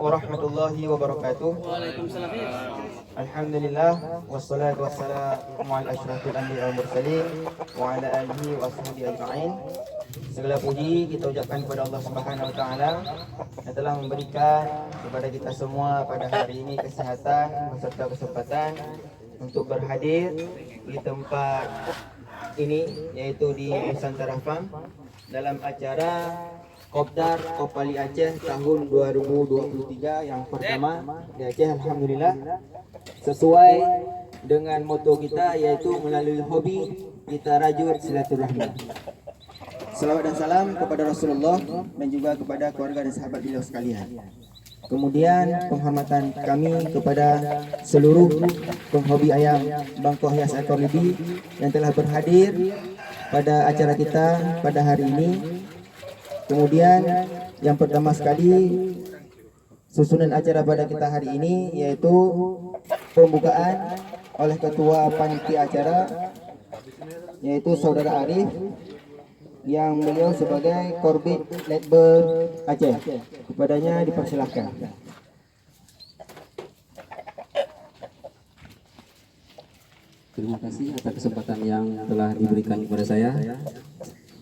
warahmatullahi wabarakatuh. Waalaikumsalam. Alhamdulillah wassalatu wassalamu ala asyrafil anbiya wal mursalin wa ala alihi wa ashabihi ajma'in. Segala puji kita ucapkan kepada Allah Subhanahu wa taala yang telah memberikan kepada kita semua pada hari ini kesehatan beserta kesempatan untuk berhadir di tempat ini, yaitu di Nusantara Farm dalam acara Kopdar Kopali Aceh tahun 2023 yang pertama di Aceh. Alhamdulillah, sesuai dengan moto kita, yaitu melalui hobi kita rajut silaturahmi. Salawat dan salam kepada Rasulullah dan juga kepada keluarga dan sahabat beliau sekalian. Kemudian penghormatan kami kepada seluruh penghobi ayam Bangkok Hias Ekor Lebih yang telah berhadir pada acara kita pada hari ini. Kemudian yang pertama sekali susunan acara pada kita hari ini, yaitu pembukaan oleh ketua panitia acara, yaitu Saudara Arif, yang beliau sebagai Korbit Letber Aceh. Kepadanya dipersilakan. Terima kasih atas kesempatan yang telah diberikan kepada saya.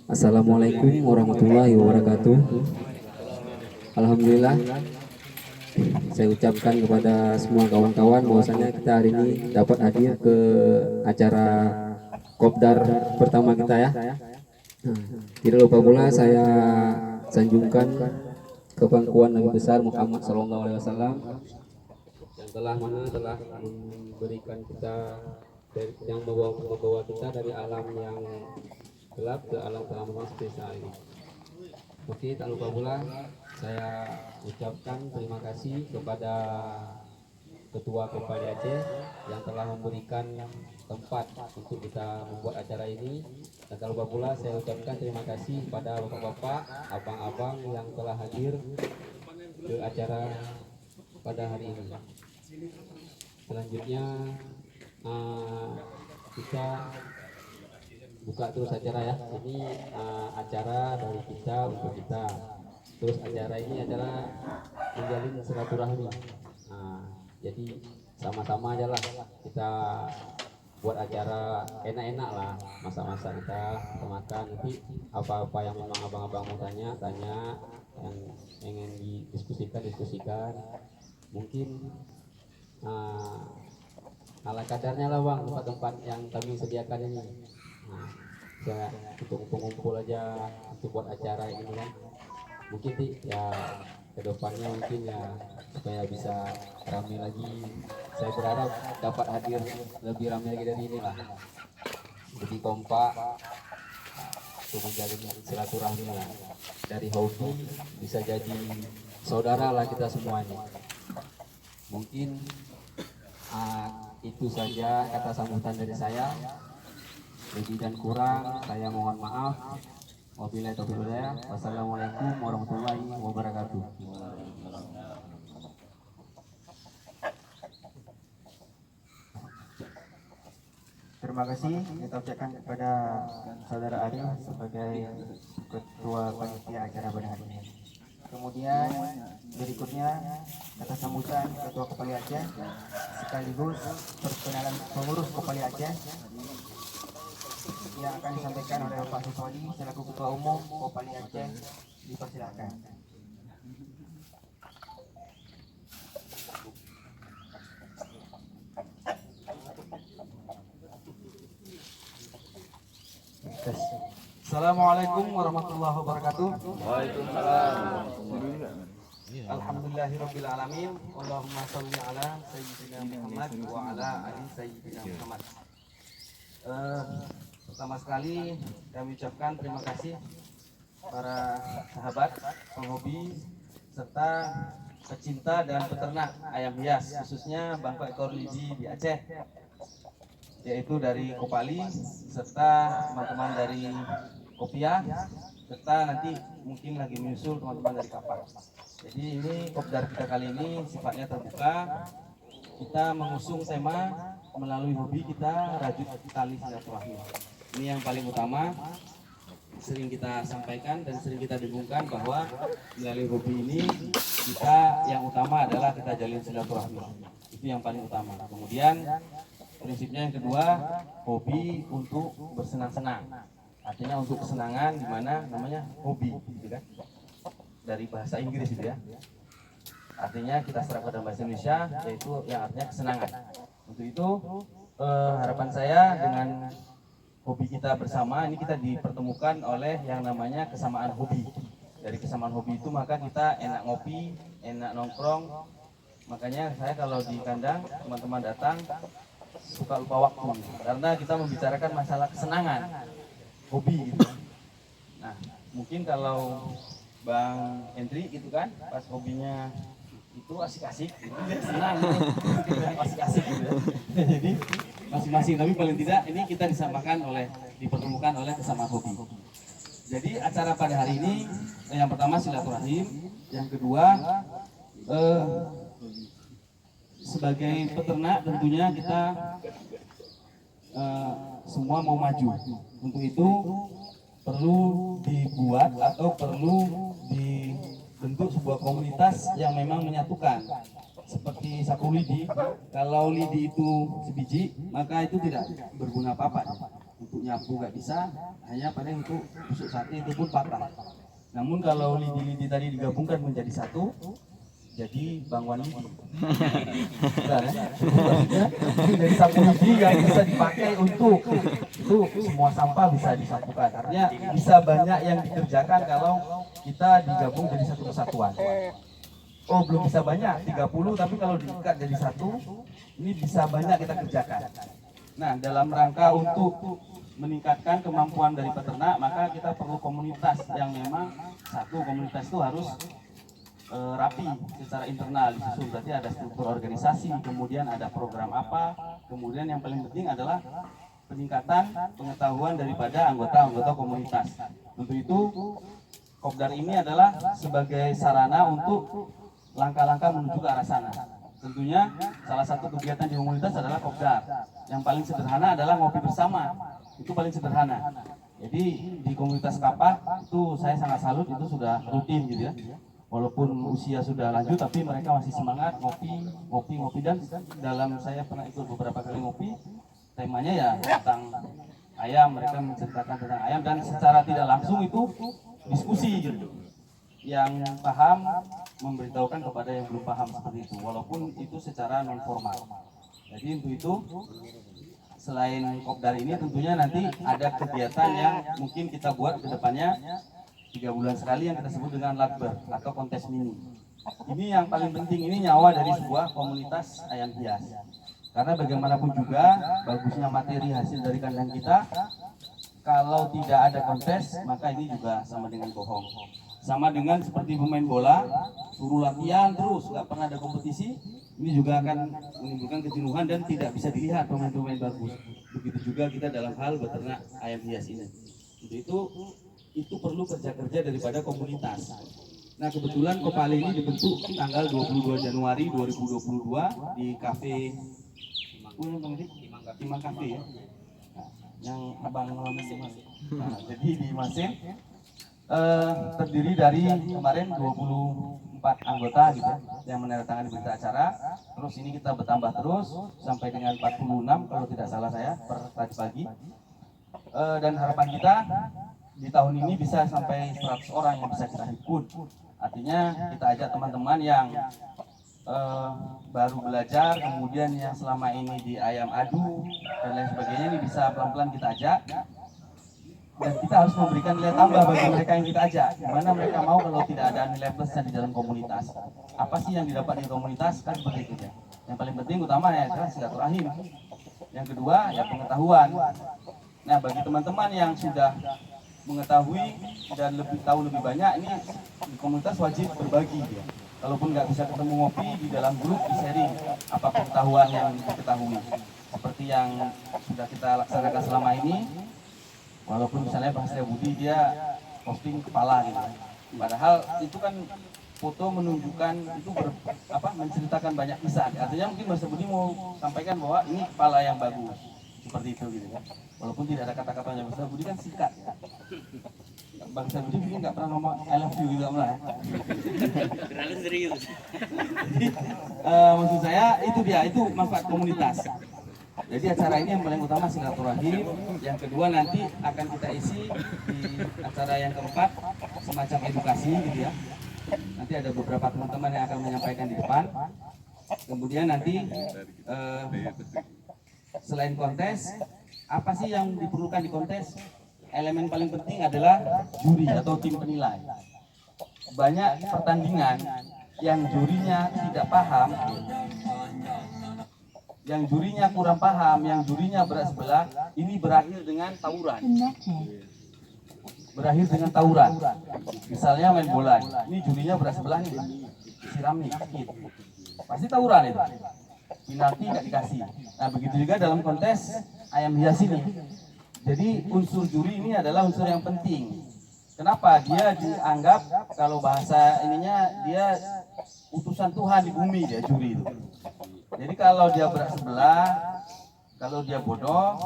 Assalamualaikum warahmatullahi wabarakatuh. Alhamdulillah, saya ucapkan kepada semua kawan-kawan bahwasanya kita hari ini dapat hadir ke acara Kopdar pertama kita ya. Tidak lupa pula saya sanjungkan kepangkuan Nabi besar Muhammad SAW yang telah memberikan kita, yang membawa kita dari alam yang gelap ke alam terang seperti saat ini. Oke, tak lupa pula saya ucapkan terima kasih kepada Ketua Kopali Aceh yang telah memberikan tempat untuk kita membuat acara ini. Dan tak lupa pula saya ucapkan terima kasih kepada bapak-bapak, abang-abang yang telah hadir ke acara pada hari ini. Selanjutnya kita buka terus acara ya. Ini acara dari kita untuk kita. Terus acara ini adalah menjalin silaturahmi. Jadi sama-sama aja lah kita buat acara enak-enak lah, masa-masa kita makan. Nanti apa-apa yang memang abang-abang mau tanya, yang ingin diskusikan. Mungkin ala kadarnya lah bang, tempat-tempat yang kami sediakan ini. Saya untuk ngumpul aja untuk buat acara ini kan. Mungkin ya kedepannya mungkin ya supaya bisa ramai lagi. Saya berharap dapat hadir lebih ramai lagi dari inilah. Jadi kompak untuk menjalin silaturahmi lah. Dari hobi bisa jadi saudara lah kita semua ini. Mungkin itu saja kata sambutan dari saya. Lebih dan kurang saya mohon maaf. Wabillahi taufiq wal hidayah. Wassalamualaikum warahmatullahi wabarakatuh. Terima kasih kita ucapkan kepada Saudara Arif sebagai Ketua Panitia acara pada hari ini. Kemudian berikutnya kata sambutan Ketua Kopali Aceh sekaligus perkenalan pengurus Kopali Aceh yang akan disampaikan oleh Bapak Siswadi selaku Ketua Umum Kopali Aceh. Dipersilakan. Assalamualaikum warahmatullahi wabarakatuh. Waalaikumsalam. Alhamdulillahirabbil alamin. Allahumma shalli ala sayyidina Muhammad wa ala ali sayyidina Muhammad. Pertama sekali kami ucapkan terima kasih para sahabat, penghobi serta pecinta dan peternak ayam hias, khususnya Bangkok Ekor Lidi di Aceh, yaitu dari Kopali serta teman-teman dari Kopiah, serta nanti mungkin lagi menyusul teman-teman dari Kapal. Jadi ini kopdar kita kali ini sifatnya terbuka. Kita mengusung tema melalui hobi kita rajut tali silaturahmi. Ini yang paling utama. sering kita sampaikan dan sering kita dengungkan bahwa melalui hobi ini kita yang utama adalah kita jalin silaturahmi. Itu yang paling utama. Kemudian prinsipnya yang kedua, hobi untuk bersenang-senang. Artinya untuk kesenangan, di mana namanya hobi, gitu kan? Dari bahasa Inggris itu ya. Artinya kita serap dalam bahasa Indonesia, yaitu yang artinya kesenangan. Untuk itu harapan saya dengan hobi kita bersama ini kita dipertemukan oleh yang namanya kesamaan hobi. Dari kesamaan hobi itu maka kita enak ngopi, enak nongkrong. Makanya saya kalau di kandang teman-teman datang suka lupa waktu karena kita membicarakan masalah kesenangan, hobi gitu. Nah, mungkin kalau Bang Hendri gitu kan, pas hobinya itu asik-asik, itu dia senang gitu. Asik-asik gitu ya. Jadi masing-masing, tapi paling tidak ini kita dipertemukan oleh kesamaan hobi. Jadi acara pada hari ini yang pertama silaturahim, yang kedua sebagai peternak tentunya kita semua mau maju. Untuk itu perlu dibuat atau perlu dibentuk sebuah komunitas yang memang menyatukan. Seperti sapu lidi, kalau lidi itu sebiji, maka itu tidak berguna apa-apa. Untuk nyapu nggak bisa, hanya paling untuk tusuk sate itu pun patah. Namun kalau lidi-lidi tadi digabungkan menjadi satu, jadi bangwan lidi. Benar ya? Maksudnya dari sapu lidi yang bisa dipakai untuk itu semua sampah bisa disatukan. Artinya bisa banyak yang dikerjakan kalau kita digabung jadi satu kesatuan. Oh, belum bisa banyak, 30, tapi kalau diikat jadi satu, ini bisa banyak kita kerjakan. Nah, dalam rangka untuk meningkatkan kemampuan dari peternak, maka kita perlu komunitas yang memang satu komunitas itu harus rapi secara internal disusun. Berarti ada struktur organisasi, kemudian ada program apa, kemudian yang paling penting adalah peningkatan pengetahuan daripada anggota-anggota komunitas. Untuk itu, Kopdar ini adalah sebagai sarana untuk langkah-langkah menuju ke arah sana. Tentunya salah satu kegiatan di komunitas adalah kopdar. Yang paling sederhana adalah ngopi bersama. Itu paling sederhana. Jadi di komunitas Kapah itu saya sangat salut, itu sudah rutin gitu ya. Walaupun usia sudah lanjut tapi mereka masih semangat ngopi dan dalam saya pernah ikut beberapa kali ngopi, temanya ya tentang ayam, mereka menceritakan tentang ayam dan secara tidak langsung itu diskusi gitu. Yang paham memberitahukan kepada yang belum paham seperti itu, walaupun itu secara non formal. Jadi untuk itu selain kopdar ini tentunya nanti ada kegiatan yang mungkin kita buat ke depannya 3 bulan sekali yang kita sebut dengan lakber atau kontes mini. Ini yang paling penting, ini nyawa dari sebuah komunitas ayam hias. Karena bagaimanapun juga bagusnya materi hasil dari kandang kita, kalau tidak ada kontes maka ini juga sama dengan bohong. Sama dengan seperti pemain bola, suruh latihan terus, nggak pernah ada kompetisi, ini juga akan menimbulkan kejenuhan dan tidak bisa dilihat pemain-pemain bagus. Begitu juga kita dalam hal beternak ayam hias ini. Untuk itu perlu kerja-kerja daripada komunitas. Nah, kebetulan Kopale ini dibentuk tanggal 22 Januari 2022 di kafe Timang Cafe ya. Nah, yang abang masing. Nah, jadi di Masin terdiri dari kemarin 24 anggota gitu yang menandatangani berita acara. Terus ini kita bertambah terus sampai dengan 46 kalau tidak salah saya per tadi pagi. Dan harapan kita di tahun ini bisa sampai 100 orang yang bisa kita himpun. Artinya kita ajak teman-teman yang baru belajar, kemudian yang selama ini di ayam adu dan lain sebagainya, ini bisa pelan-pelan kita ajak. Dan kita harus memberikan nilai tambah bagi mereka yang kita ajak. Gimana mereka mau kalau tidak ada nilai plusnya di dalam komunitas? Apa sih yang didapat di komunitas? Kan seperti itu ya. Yang paling penting utama ya adalah silaturahim. Yang kedua ya pengetahuan. Nah, bagi teman-teman yang sudah mengetahui dan tahu lebih banyak, ini di komunitas wajib berbagi ya. Kalaupun nggak bisa ketemu ngopi, di dalam grup di sharing apa pengetahuan yang diketahui. Seperti yang sudah kita laksanakan selama ini. Walaupun misalnya Bang Sri Budi dia posting kepala gitu. Padahal itu kan foto menunjukkan itu menceritakan banyak kisah. Artinya mungkin Bang Sri Budi mau sampaikan bahwa ini kepala yang bagus. Seperti itu gitu ya. Walaupun tidak ada kata-katanya Bang Sri Budi kan singkat ya. Bang Sabdi ini nggak pernah ngomong I love you gitu ya. Terlalu serius. Maksud saya itu dia, itu manfaat komunitas. Jadi acara ini yang paling utama silaturahim, yang kedua nanti akan kita isi di acara yang keempat semacam edukasi gitu ya. Nanti ada beberapa teman-teman yang akan menyampaikan di depan. Kemudian nanti selain kontes, apa sih yang diperlukan di kontes? Elemen paling penting adalah juri atau tim penilai. Banyak pertandingan yang jurinya tidak paham, yang jurinya kurang paham, yang jurinya berat sebelah, ini berakhir dengan tawuran. Berakhir dengan tawuran. Misalnya main bola, ini jurinya berat sebelah nih, siram nih, sakit. Pasti tawuran itu. Penalti nggak dikasih. Nah begitu juga dalam kontes ayam hias ini. Jadi unsur juri ini adalah unsur yang penting. Kenapa? Dia dianggap kalau bahasa ininya dia utusan Tuhan di bumi, dia juri itu. Jadi kalau dia berat sebelah, kalau dia bodoh,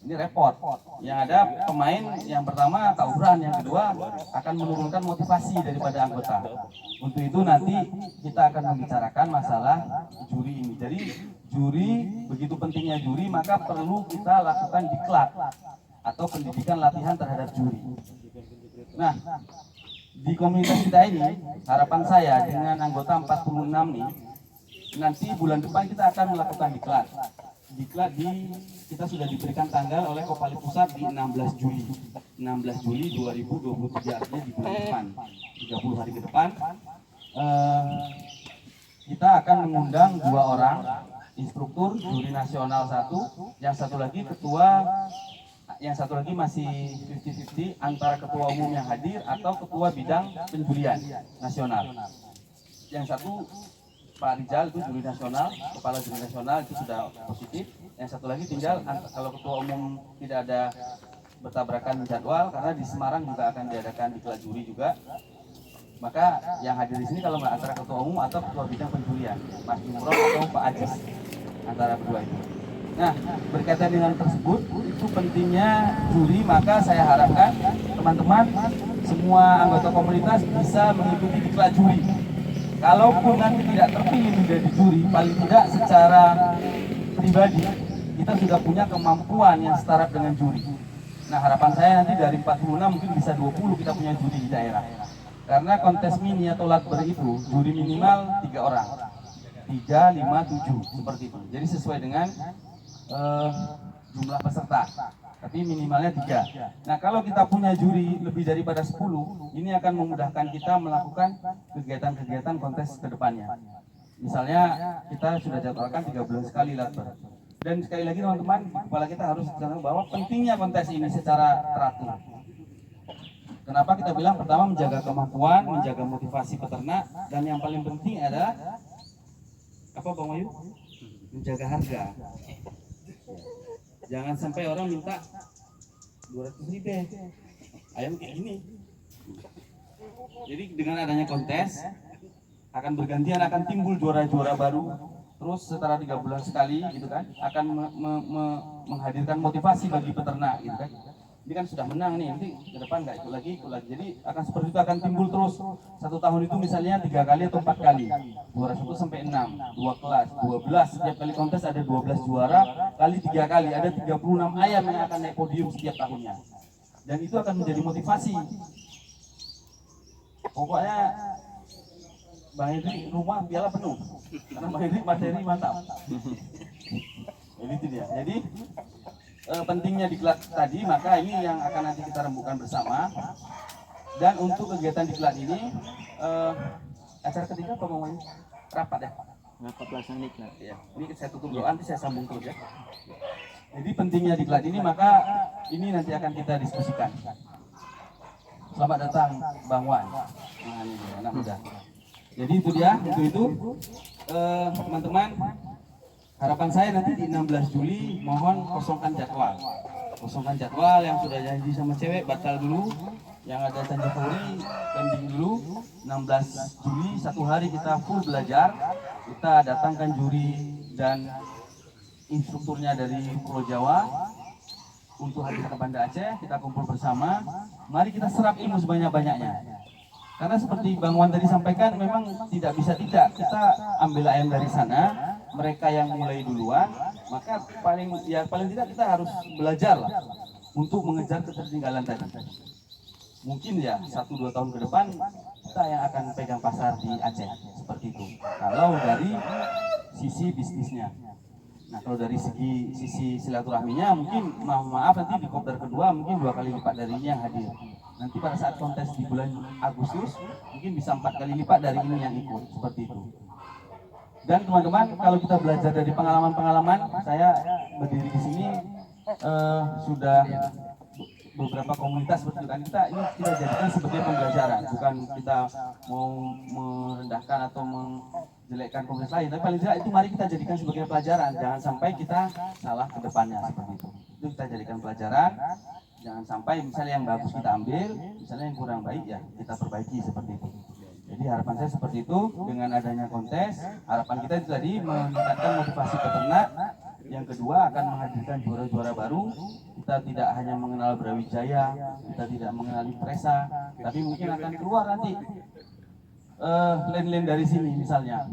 ini repot. Yang ada pemain yang pertama tawuran, yang kedua akan menurunkan motivasi daripada anggota. Untuk itu nanti kita akan membicarakan masalah juri ini. Jadi juri, begitu pentingnya juri, maka perlu kita lakukan diklat atau pendidikan latihan terhadap juri. Nah, di komunitas kita ini, harapan saya dengan anggota 46 nih, nanti bulan depan kita akan melakukan diklat. Diklat kita sudah diberikan tanggal oleh Kopali Pusat di 16 Juli. 16 Juli 2023, artinya di bulan depan, 30 hari ke depan. Kita akan mengundang 2 orang, instruktur juri nasional 1, yang satu lagi ketua, yang satu lagi masih 50-50 antara ketua umum yang hadir atau ketua bidang penjurian nasional. Yang satu Pak Rizal itu juri nasional, kepala juri nasional itu sudah positif. Yang satu lagi tinggal kalau ketua umum tidak ada bertabrakan jadwal, karena di Semarang juga akan diadakan diklat juri juga. Maka yang hadir di sini kalau nggak antara ketua umum atau ketua bidang penjurian, Mas Jumroh atau Pak Ajis, antara kedua itu. Nah, berkaitan dengan tersebut, itu pentingnya juri, maka saya harapkan teman-teman semua anggota komunitas bisa mengikuti diklat juri. Kalaupun nanti tidak terpilih menjadi juri, paling tidak secara pribadi kita sudah punya kemampuan yang setara dengan juri. Nah, harapan saya nanti dari 46 mungkin bisa 20 kita punya juri di daerah. Karena kontes mini atau latber itu juri minimal 3 orang, 3, 5, 7 seperti itu. Jadi sesuai dengan jumlah peserta, tapi minimalnya 3. Nah, kalau kita punya juri lebih daripada 10, ini akan memudahkan kita melakukan kegiatan-kegiatan kontes ke depannya. Misalnya kita sudah jadwalkan 3 bulan sekali latber. Dan sekali lagi teman-teman, kepala kita harus tahu bahwa pentingnya kontes ini secara teratur. Kenapa kita bilang pertama menjaga kemampuan, menjaga motivasi peternak, dan yang paling penting adalah apa Bang Wayu? Menjaga harga. Jangan sampai orang minta 200.000 ayam kayak gini. Jadi dengan adanya kontes akan bergantian, akan timbul juara-juara baru. Terus setelah 3 bulan sekali gitu kan, akan menghadirkan motivasi bagi peternak gitu kan. Ini kan sudah menang nih, nanti ke depan nggak ikut lagi. Jadi akan seperti itu, akan timbul terus. 1 tahun itu misalnya 3 kali atau 4 kali, juara 1 sampai 6, 2 kelas, 12. Setiap kali kontes ada 12 juara, kali 3 kali, ada 36 ayam yang akan naik podium setiap tahunnya. Dan itu akan menjadi motivasi. Pokoknya Bang Hendrik rumah piala penuh, karena Bang Hendrik materi mantap. Jadi itu dia. Jadi pentingnya diklat tadi, maka ini yang akan nanti kita rembukan bersama. Dan untuk kegiatan diklat ini, acara ketiga apa mau rapat ya? Rapat pelaksana diklat ya. Ini saya tutup doa, nanti saya sambung terus ya. Jadi pentingnya diklat ini, maka ini nanti akan kita diskusikan. Selamat datang Bang Wan. Nah, ini dia, anak muda. Jadi itu dia, untuk itu teman-teman, harapan saya nanti di 16 Juli mohon kosongkan jadwal. Kosongkan jadwal, yang sudah janji sama cewek batal dulu. Yang ada janji Polri pending dulu. 16 Juli 1 hari kita full belajar. Kita datangkan juri dan instrukturnya dari Pulau Jawa untuk hadir ke Banda Aceh. Kita kumpul bersama. mari kita serap ilmu sebanyak-banyaknya. Karena seperti Bang Wan tadi sampaikan, memang tidak bisa tidak kita ambil ayam dari sana, mereka yang mulai duluan, maka paling tidak kita harus belajar lah untuk mengejar ketertinggalan tadi. Mungkin ya 1-2 tahun ke depan kita yang akan pegang pasar di Aceh seperti itu. Kalau dari sisi bisnisnya. Nah, kalau dari sisi silaturahminya mungkin maaf nanti di kopdar kedua mungkin 2 kali lipat dari ini yang hadir. Nanti pada saat kontes di bulan Agustus mungkin bisa 4 kali lipat dari ini yang ikut, seperti itu. Dan teman-teman, kalau kita belajar dari pengalaman-pengalaman, saya berdiri di sini sudah beberapa komunitas bertujuan kita ini kita jadikan sebagai pembelajaran, bukan kita mau merendahkan atau menjelekkan komunitas lain, tapi paling tidak itu mari kita jadikan sebagai pelajaran, jangan sampai kita salah ke depannya seperti itu. Itu kita jadikan pelajaran, jangan sampai misalnya yang bagus kita ambil, misalnya yang kurang baik ya kita perbaiki seperti itu. Jadi harapan saya seperti itu, dengan adanya kontes, harapan kita itu tadi meningkatkan motivasi peternak. Yang kedua akan menghadirkan juara-juara baru. Kita tidak hanya mengenal Brawijaya, kita tidak mengenali Presa, tapi mungkin akan keluar nanti land-land dari sini misalnya.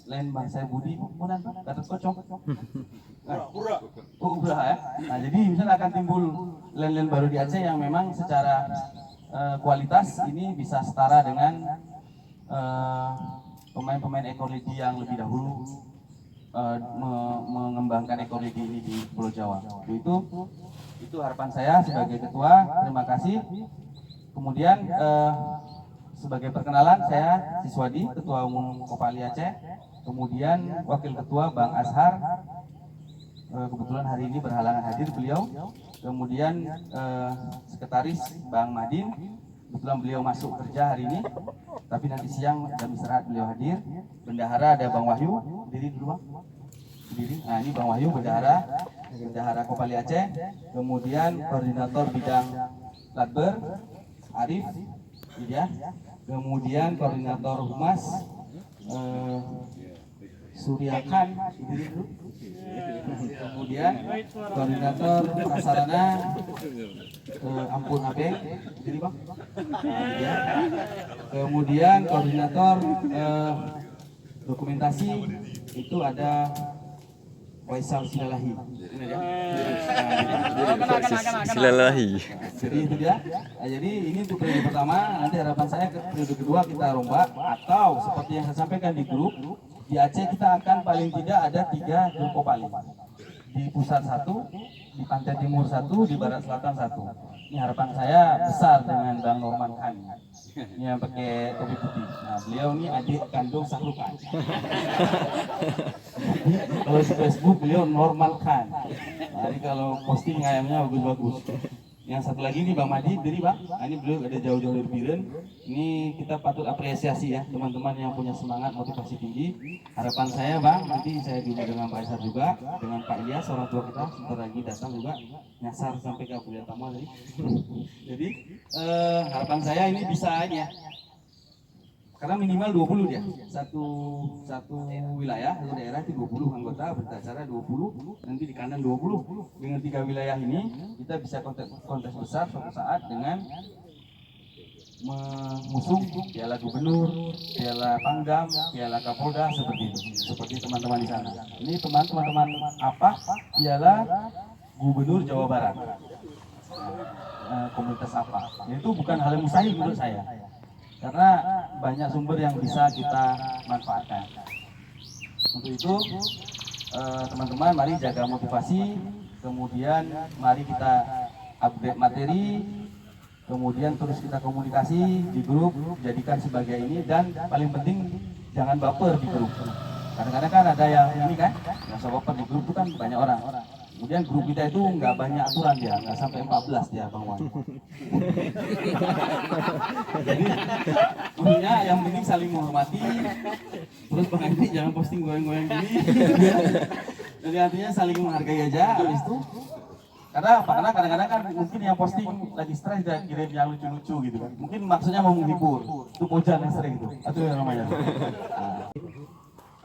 Land Bang saya Budi, Bunan, kata kocok. Udah ya. Nah, jadi misalnya akan timbul land-land baru di Aceh yang memang secara kualitas ini bisa setara dengan pemain-pemain ekolegi yang lebih dahulu mengembangkan ekologi ini di Pulau Jawa. Itu harapan saya sebagai ketua. Terima kasih. Kemudian sebagai perkenalan, saya Siswadi, Ketua Umum Kopali Aceh. Kemudian Wakil Ketua Bang Azhar. Kebetulan hari ini berhalangan hadir beliau. Kemudian Sekretaris Bang Madin. Kebetulan beliau masuk kerja hari ini, tapi nanti siang jam istirahat beliau hadir. Bendahara ada Bang Wahyu, diri dulu Bang. Berdiri. Nah ini Bang Wahyu, Bendahara Kopali Aceh. Kemudian Koordinator Bidang Latber, Arif, ya. Kemudian Koordinator Humas, Suryakan, diri dulu. Kemudian Koordinator Prasarana, Ampun Abeng, diri Bang. Ya. Kemudian Koordinator Dokumentasi itu ada Faisal Silalahi. Silalahi. Jadi itu dia. Nah, jadi ini untuk periode pertama. Nanti harapan saya ke periode kedua kita rombak, atau seperti yang saya sampaikan di grup, di Aceh kita akan paling tidak ada 3 grup Kopali. Di pusat 1, di pantai timur 1, di barat selatan 1. Ini harapan saya besar dengan Bang Norman Khan. Ini yang pakai topi putih. Nah, beliau ini adik kandung Sahrukan. Kalau di Facebook beliau Normal Khan. Jadi kalau posting ayamnya bagus-bagus. Yang satu lagi nih Bang Madi, diri Bang. Nah, ini beliau ada jauh-jauh dari Biren. Ini kita patut apresiasi ya teman-teman yang punya semangat motivasi tinggi. Harapan saya Bang, nanti saya juga dengan Pak Isar juga, dengan Pak Ilyas orang tua kita sebentar lagi datang juga nyasar sampai ke Abu Tamu tadi. Jadi harapan saya ini bisa ya. Karena minimal 20 dia. Satu wilayah, satu daerah itu 20 anggota, beracara 20, nanti di kanan 20. Dengan 3 wilayah ini kita bisa kontes besar suatu saat dengan mengusung Piala Gubernur, Piala Pangdam, Piala Kapolda seperti itu. Seperti teman-teman di sana. Ini teman-teman apa? Piala Gubernur Jawa Barat. Komunitas apa? Itu bukan hal yang mustahil menurut saya. Karena banyak sumber yang bisa kita manfaatkan. Untuk itu, teman-teman, mari jaga motivasi, kemudian mari kita upgrade materi, kemudian terus kita komunikasi di grup, jadikan sebagai ini, dan paling penting jangan baper di grup. Kadang-kadang kan ada yang ini kan, yang baper di grup itu kan banyak orang. Kemudian grup kita itu nggak banyak aturan dia, nggak sampai 14 dia Bang Wan. Jadi intinya yang penting saling menghormati. Terus Bang Andi jangan posting goyang-goyang gini. Jadi artinya saling menghargai aja. Habis itu karena apa? Karena kadang-kadang kan mungkin yang posting lagi stres dan kirim yang lucu-lucu gitu kan. Mungkin maksudnya mau menghibur. Itu pojan yang sering itu. Itu yang namanya.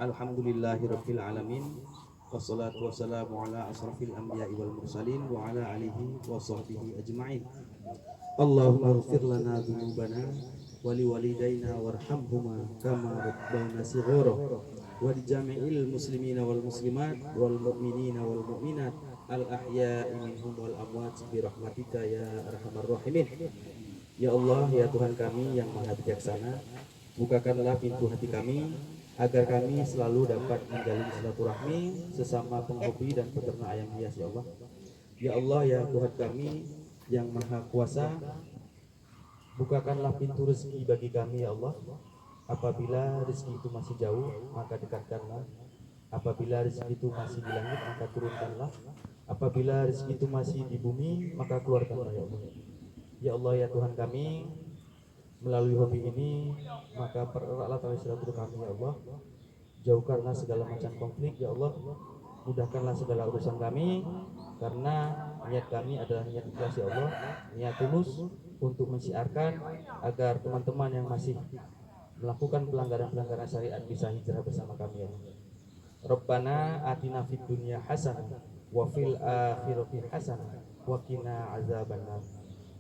Alhamdulillahirabbil alamin. wassalatu wassalamu ala asrafil anbiya'i wal mursalin wa ala alihi wa sahbihi ajma'in. Allahumma ighfir lana dhunubana wa liwalidayna warhamhuma kama rabbana shighara wa li jami'il muslimina wal muslimat wal mu'minina wal mu'minat al ahya'i minhum wal amwat bi rahmatika ya arhamar rahimin. Ya Allah, ya Tuhan kami yang maha bijaksana, bukakanlah pintu hati kami agar kami selalu dapat menjalin silaturahmi sesama penghobi dan peternak ayam hias, ya Allah. Ya Allah, ya Tuhan kami yang maha kuasa, bukakanlah pintu rezeki bagi kami, ya Allah. Apabila rezeki itu masih jauh, maka dekatkanlah. Apabila rezeki itu masih di langit, maka turunkanlah. Apabila rezeki itu masih di bumi, maka keluarkanlah, ya Allah. Ya Allah, ya Tuhan kami, melalui hobi ini maka pereratlah tali silaturahmi, ya Allah. Jauhkanlah segala macam konflik, ya Allah. Mudahkanlah segala urusan kami, karena niat kami adalah niat ikhlas, ya Allah, niat tulus untuk mensiarkan agar teman-teman yang masih melakukan pelanggaran-pelanggaran syariat bisa hijrah bersama kami, ya Allah. Rabbana atina fid dunya hasanah wa fil akhirati hasanah wa qina azabannar.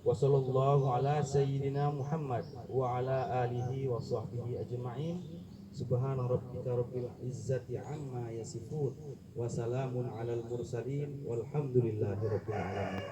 Wa sallallahu ala sayyidina Muhammad wa ala alihi wa sahbihi ajma'in. Subhana rabbika rabbil izzati amma yasifun wa salamun alal mursalin walhamdulillahi rabbil alamin.